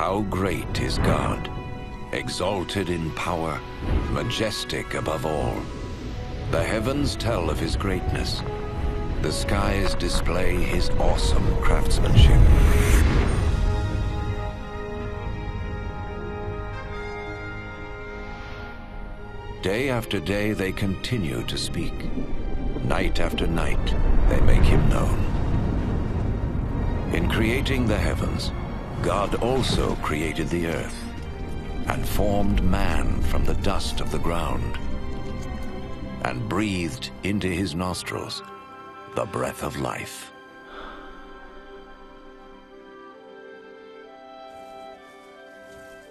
How great is God, exalted in power, majestic above all. The heavens tell of his greatness. The skies display his awesome craftsmanship. Day after day they continue to speak. Night after night they make him known. In creating the heavens, God also created the earth and formed man from the dust of the ground and breathed into his nostrils the breath of life.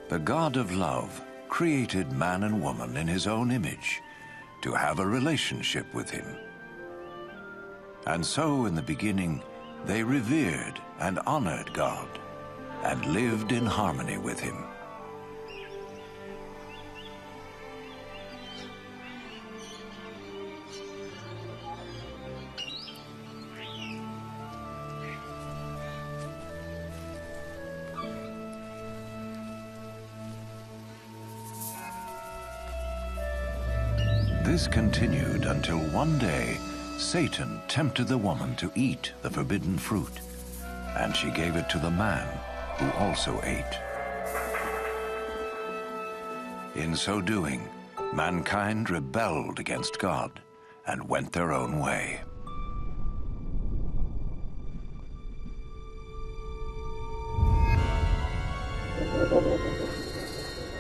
The God of love created man and woman in his own image to have a relationship with him. And so in the beginning, they revered and honored God and lived in harmony with him. This continued until one day, Satan tempted the woman to eat the forbidden fruit, and she gave it to the man, who also ate. In so doing, mankind rebelled against God and went their own way.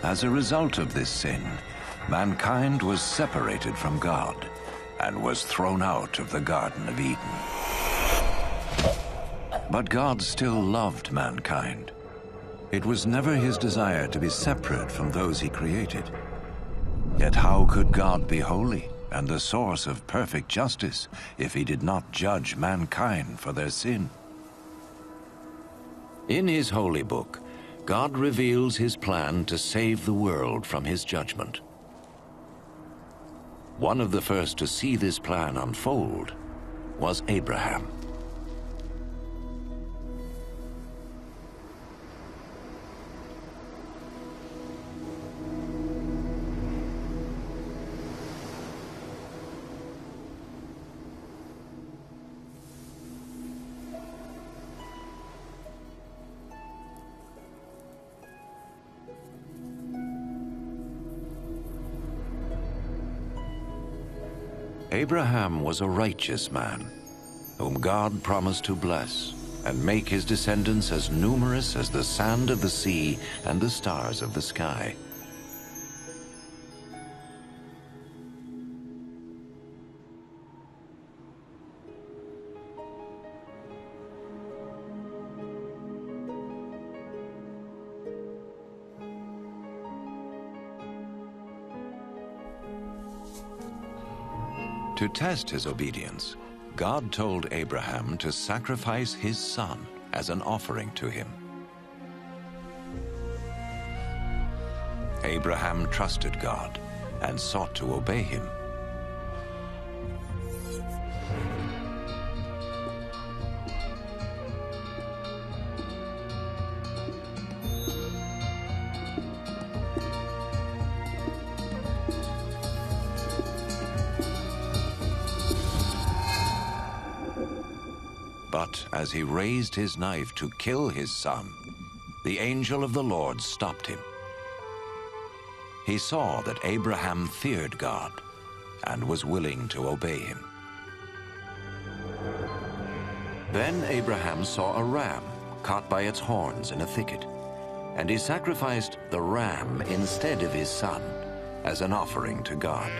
As a result of this sin, mankind was separated from God and was thrown out of the Garden of Eden. But God still loved mankind. It was never his desire to be separate from those he created. Yet how could God be holy and the source of perfect justice if he did not judge mankind for their sin? In his holy book, God reveals his plan to save the world from his judgment. One of the first to see this plan unfold was Abraham. Abraham was a righteous man, whom God promised to bless and make his descendants as numerous as the sand of the sea and the stars of the sky. To test his obedience, God told Abraham to sacrifice his son as an offering to him. Abraham trusted God and sought to obey him. But as he raised his knife to kill his son, the angel of the Lord stopped him. He saw that Abraham feared God and was willing to obey him. Then Abraham saw a ram caught by its horns in a thicket, and he sacrificed the ram instead of his son as an offering to God.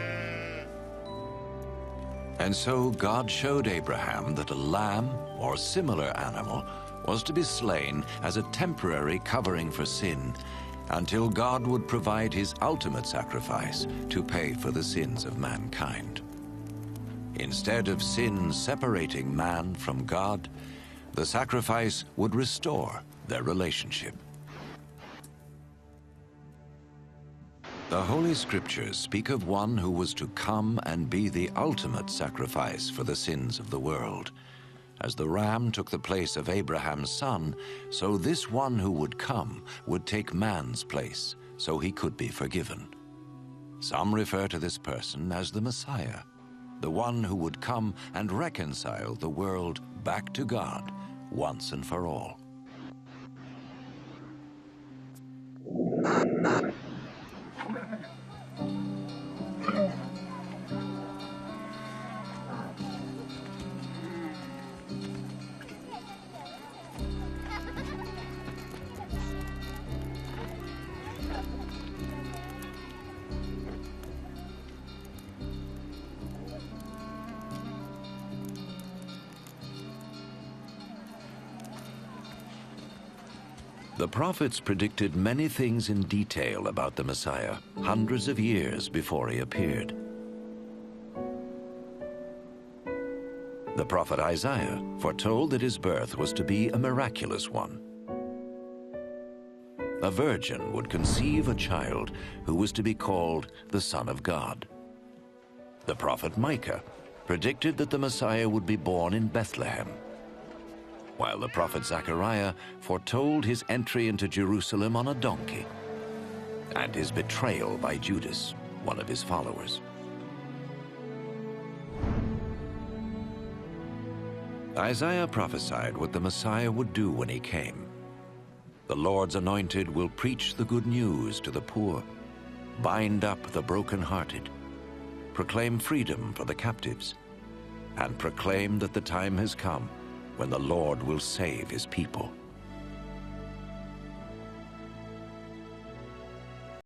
And so God showed Abraham that a lamb or similar animal was to be slain as a temporary covering for sin until God would provide his ultimate sacrifice to pay for the sins of mankind. Instead of sin separating man from God, the sacrifice would restore their relationship. The Holy Scriptures speak of one who was to come and be the ultimate sacrifice for the sins of the world, As the ram took the place of Abraham's son, so this one who would come would take man's place, so he could be forgiven. Some refer to this person as the Messiah, the one who would come and reconcile the world back to God once and for all. The prophets predicted many things in detail about the Messiah, hundreds of years before he appeared. The prophet Isaiah foretold that his birth was to be a miraculous one. A virgin would conceive a child who was to be called the Son of God. The prophet Micah predicted that the Messiah would be born in Bethlehem, while the prophet Zechariah foretold his entry into Jerusalem on a donkey and his betrayal by Judas, one of his followers. Isaiah prophesied what the Messiah would do when he came. The Lord's anointed will preach the good news to the poor, bind up the brokenhearted, proclaim freedom for the captives, and proclaim that the time has come when the Lord will save his people.